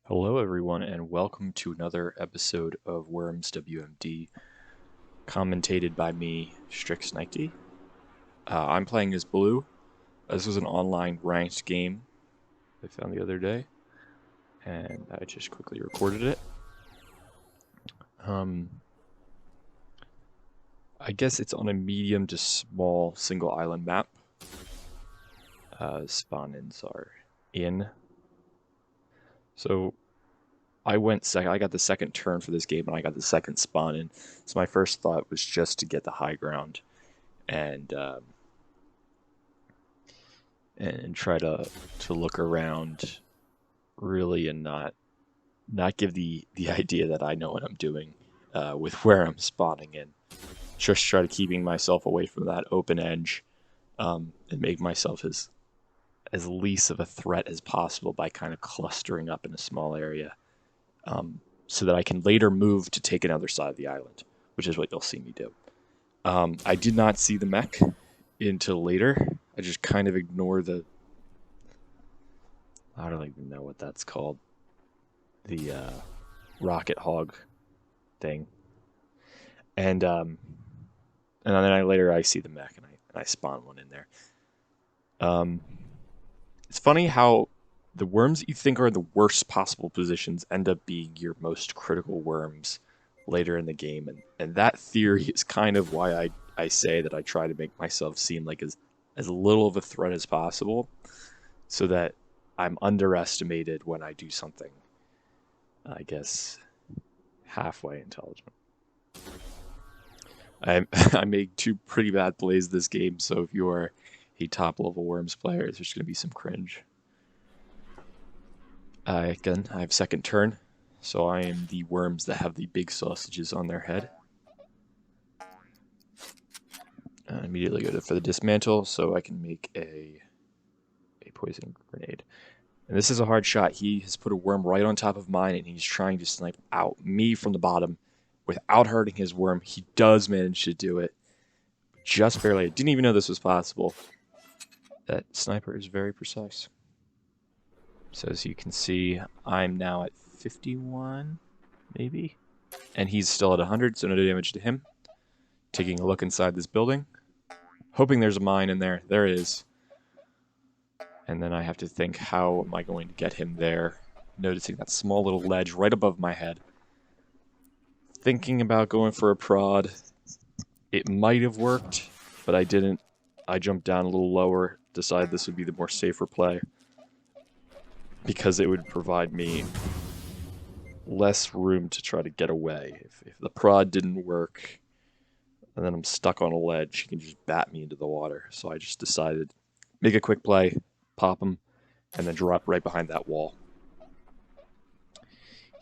Hello, everyone, and welcome to another episode of Worms WMD, commentated by me, Strix 90. I'm playing as Blue. This was an online ranked game I found the other day, and I just quickly recorded it. I guess it's on a medium to small single island map. Spawn-ins are in. So I went second. I got the second turn for this game, and I got the second spawn in. So my first thought was just to get the high ground and try to look around really and not give the idea that I know what I'm doing with where I'm spawning in. Just try to keeping myself away from that open edge and make myself as least of a threat as possible by kind of clustering up in a small area, so that I can later move to take another side of the island, which is what you'll see me do. I did not see the mech until later. I just kind of ignore I don't even know what that's called. The rocket hog thing. And then I see the mech and I spawn one in there. It's funny how the worms that you think are the worst possible positions end up being your most critical worms later in the game. And that theory is kind of why I say that I try to make myself seem like as little of a threat as possible, so that I'm underestimated when I do something, I guess, halfway intelligent. I made two pretty bad plays this game, so if you're a top level Worms player, there's going to be some cringe. Again, I have second turn, so I am the Worms that have the big sausages on their head. I immediately go for the dismantle, so I can make a poison grenade. And this is a hard shot. He has put a worm right on top of mine, and he's trying to snipe out me from the bottom without hurting his worm. He does manage to do it, just barely. I didn't even know this was possible. That sniper is very precise. So as you can see, I'm now at 51, maybe? And he's still at 100, so no damage to him. Taking a look inside this building. Hoping there's a mine in there. There is. And then I have to think, how am I going to get him there? Noticing that small little ledge right above my head. Thinking about going for a prod. It might have worked, but I didn't. I jumped down a little lower, decided this would be the more safer play, because it would provide me less room to try to get away. If the prod didn't work, and then I'm stuck on a ledge, he can just bat me into the water. So I just decided, make a quick play, pop him, and then drop right behind that wall.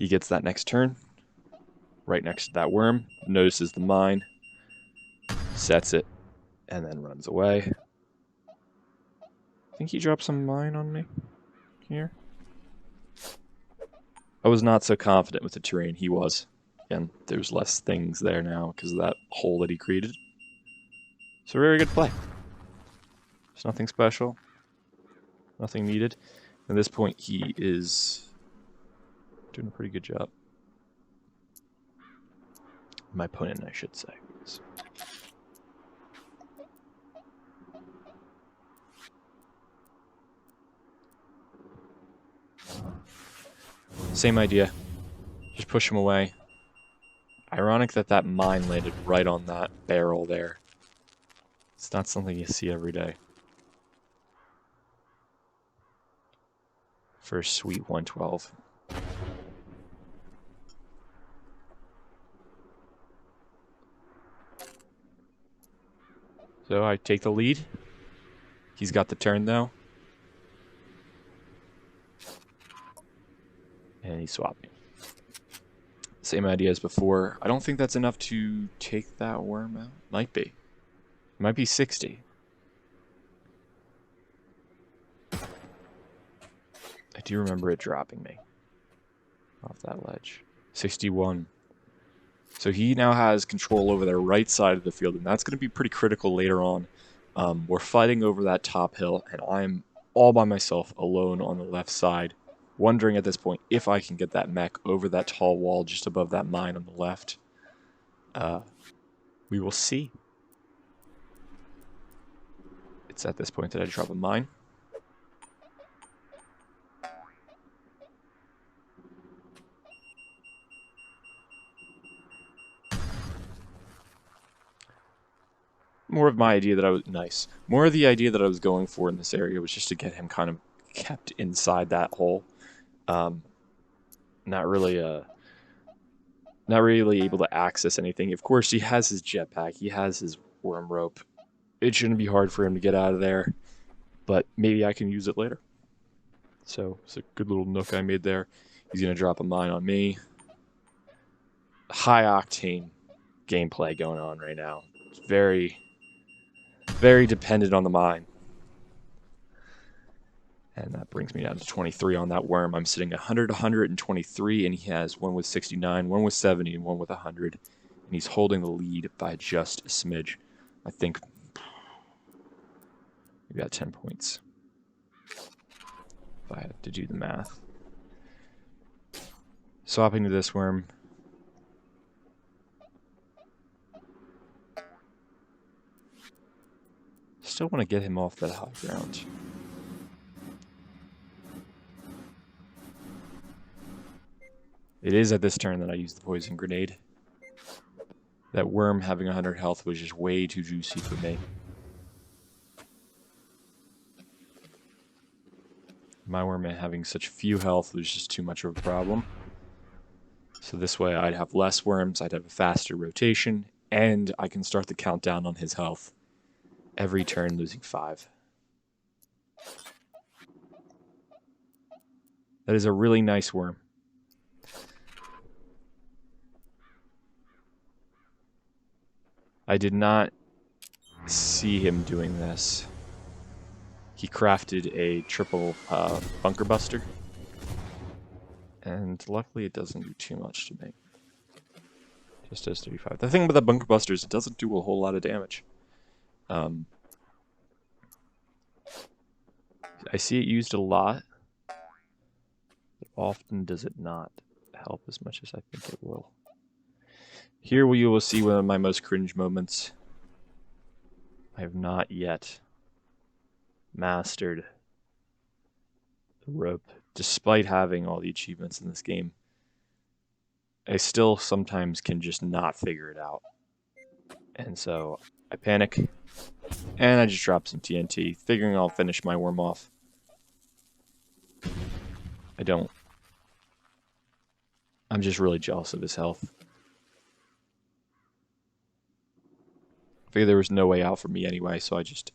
He gets that next turn, right next to that worm, notices the mine, sets it, and then runs away. I think he dropped some mine on me here. I was not so confident with the terrain. He was. Again, there's less things there now because of that hole that he created. It's a very good play. There's nothing special. Nothing needed. At this point, he is doing a pretty good job. My opponent, I should say. Same idea. Just push him away. Ironic that that mine landed right on that barrel there. It's not something you see every day. For a sweet 112. So I take the lead. He's got the turn though. And he swapped me. Same idea as before. I don't think that's enough to take that worm out. Might be. It might be 60. I do remember it dropping me off that ledge. 61. So he now has control over the right side of the field, and that's going to be pretty critical later on. We're fighting over that top hill, and I'm all by myself, alone on the left side. wondering at this point if I can get that mech over that tall wall just above that mine on the left. We will see. It's at this point that I drop a mine. More of my idea that I was nice. More of the idea that I was going for in this area was just to get him kind of kept inside that hole. Not really able to access anything. Of course, he has his jetpack. He has his worm rope. It shouldn't be hard for him to get out of there, but maybe I can use it later. So it's a good little nook I made there. He's going to drop a mine on me. High octane gameplay going on right now. It's very, very dependent on the mine. And that brings me down to 23 on that worm. I'm sitting 100, 123, and he has one with 69, one with 70, and one with 100. And he's holding the lead by just a smidge. I think we got 10 points. If I have to do the math. Swapping to this worm. Still want to get him off that high ground. It is at this turn that I use the poison grenade. That worm having 100 health was just way too juicy for me. My worm having such few health was just too much of a problem. So this way I'd have less worms, I'd have a faster rotation, and I can start the countdown on his health. Every turn losing 5. That is a really nice worm. I did not see him doing this. He crafted a triple bunker buster. And luckily it doesn't do too much to me. Just does 35. The thing about the bunker buster is it doesn't do a whole lot of damage. I see it used a lot. But often does it not help as much as I think it will. Here you will see one of my most cringe moments. I have not yet mastered the rope, despite having all the achievements in this game. I still sometimes can just not figure it out. And so I panic, and I just drop some TNT, figuring I'll finish my worm off. I don't. I'm just really jealous of his health. I figured there was no way out for me anyway, so I just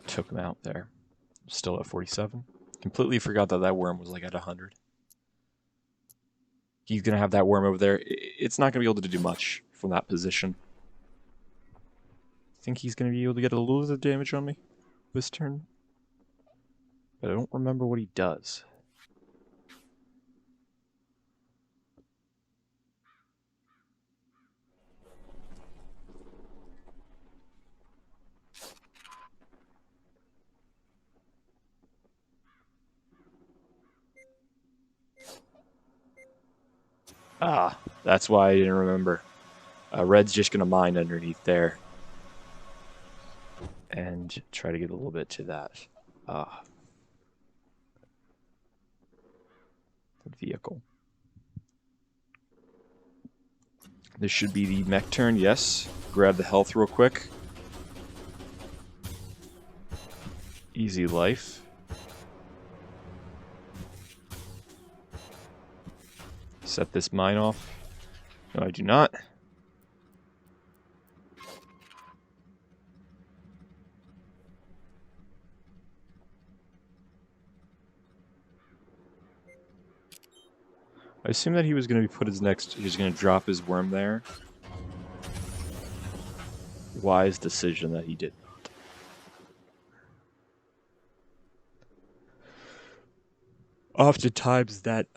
took him out there. Still at 47. Completely forgot that that worm was like at 100. He's going to have that worm over there. It's not going to be able to do much from that position. I think he's going to be able to get a little bit of damage on me this turn. But I don't remember what he does. Ah, that's why I didn't remember. Red's just going to mine underneath there. And try to get a little bit to that. Vehicle. This should be the mech turn, yes. Grab the health real quick. Easy life. Set this mine off. No, I do not. I assume that he was going to put his next... He's going to drop his worm there. Wise decision that he did not. Oftentimes that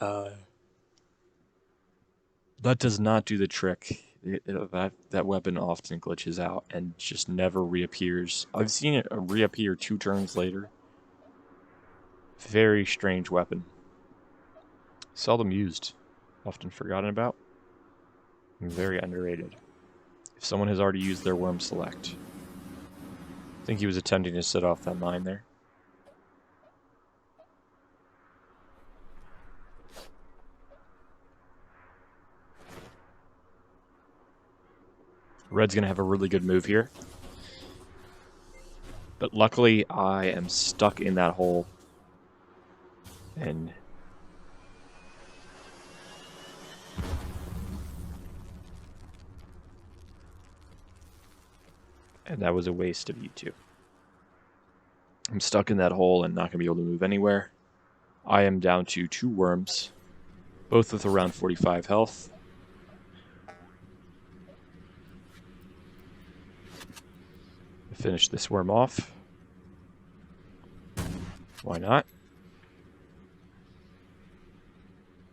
does not do the trick. That weapon often glitches out and just never reappears. I've seen it reappear 2 turns later. Very strange weapon. Seldom used. Often forgotten about. And very underrated. If someone has already used their worm select. I think he was attempting to set off that mine there. Red's going to have a really good move here. But luckily, I am stuck in that hole. And that was a waste of E2. I'm stuck in that hole and not going to be able to move anywhere. I am down to 2 worms, both with around 45 health. Finish this worm off. Why not?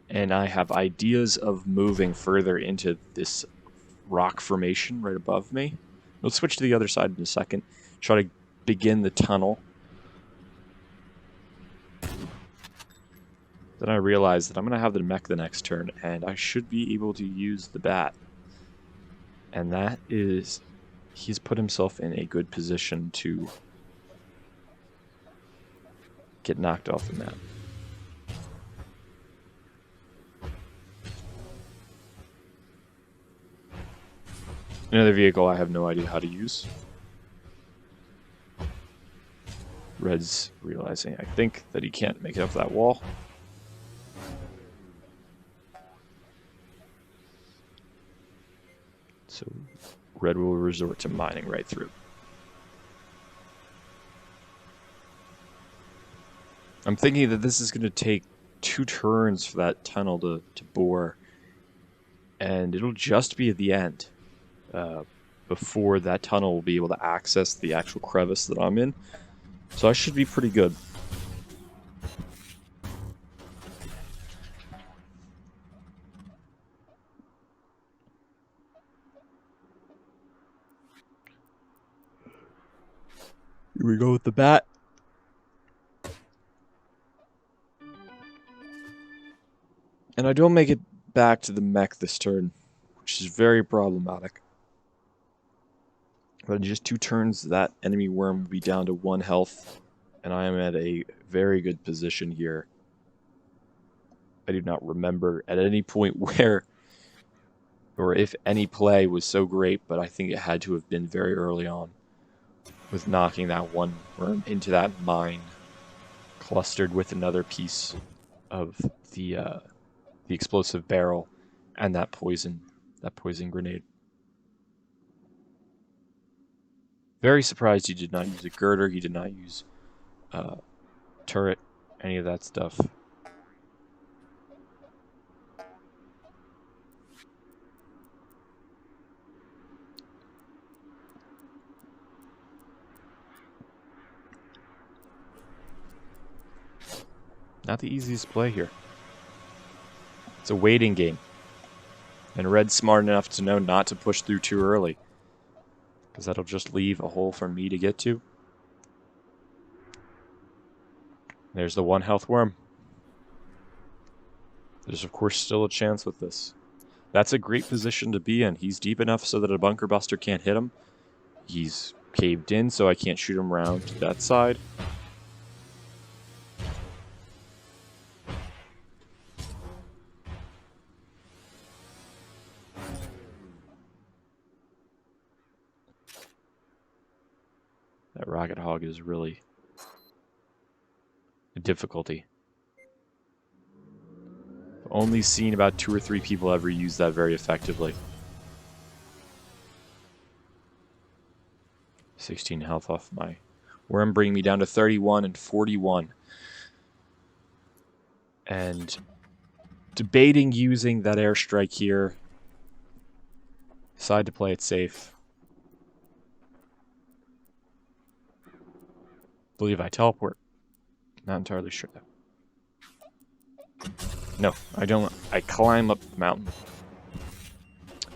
And I have ideas of moving further into this rock formation right above me. Let's switch to the other side in a second. Try to begin the tunnel. Then I realize that I'm going to have the mech the next turn, and I should be able to use the bat. And that is... he's put himself in a good position to get knocked off the map. Another vehicle I have no idea how to use. Red's realizing, I think, that he can't make it up that wall. So Red will resort to mining right through. I'm thinking that this is going to take 2 turns for that tunnel to bore. And it'll just be at the end. Before that tunnel will be able to access the actual crevice that I'm in. So I should be pretty good. Here we go with the bat. And I don't make it back to the mech this turn, which is very problematic. But in just 2 turns, that enemy worm will be down to 1 health, and I am at a very good position here. I do not remember at any point where, or if any play was so great, but I think it had to have been very early on, with knocking that 1 worm into that mine, clustered with another piece of the explosive barrel and that poison grenade. Very surprised he did not use a girder, he did not use turret, any of that stuff. Not the easiest play here. It's a waiting game. And Red's smart enough to know not to push through too early, because that'll just leave a hole for me to get to. There's the 1 health worm. There's of course still a chance with this. That's a great position to be in. He's deep enough so that a bunker buster can't hit him. He's caved in so I can't shoot him around to that side. That rocket hog is really a difficulty. I've only seen about 2 or 3 people ever use that very effectively. 16 health off my worm, bringing me down to 31 and 41. And debating using that airstrike here. Decide to play it safe. Believe I teleport. Not entirely sure though. No, I don't. I climb up the mountain.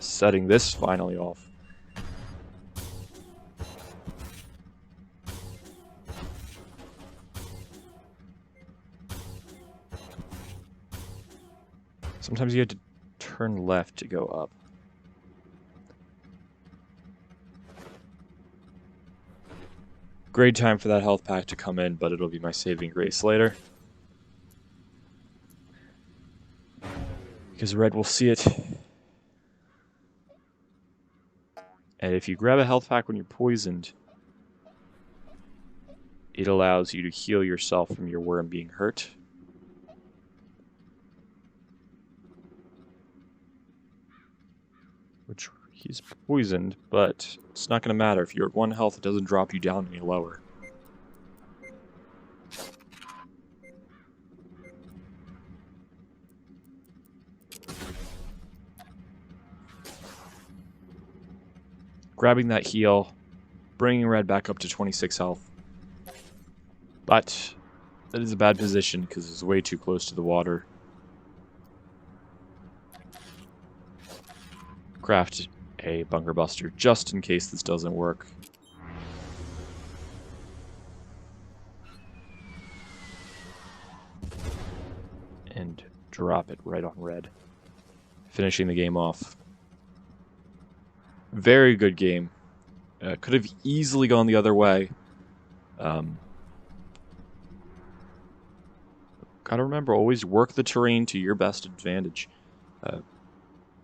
Setting this finally off. Sometimes you have to turn left to go up. Great time for that health pack to come in, but it'll be my saving grace later. Because red will see it. And if you grab a health pack when you're poisoned, it allows you to heal yourself from your worm being hurt. Which, he's poisoned, but it's not going to matter. If you're at 1 health, it doesn't drop you down any lower. Grabbing that heal, bringing red back up to 26 health. But that is a bad position because it's way too close to the water. Craft a bunker buster just in case this doesn't work. And drop it right on red. Finishing the game off. Very good game. Could have easily gone the other way. Gotta remember, always work the terrain to your best advantage.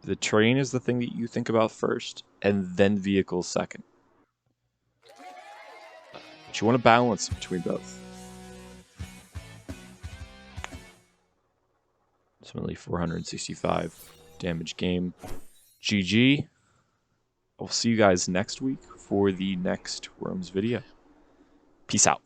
The terrain is the thing that you think about first, and then vehicles second. But you want to balance between both. Ultimately, 465 damage game. GG. I'll see you guys next week for the next Worms video. Peace out.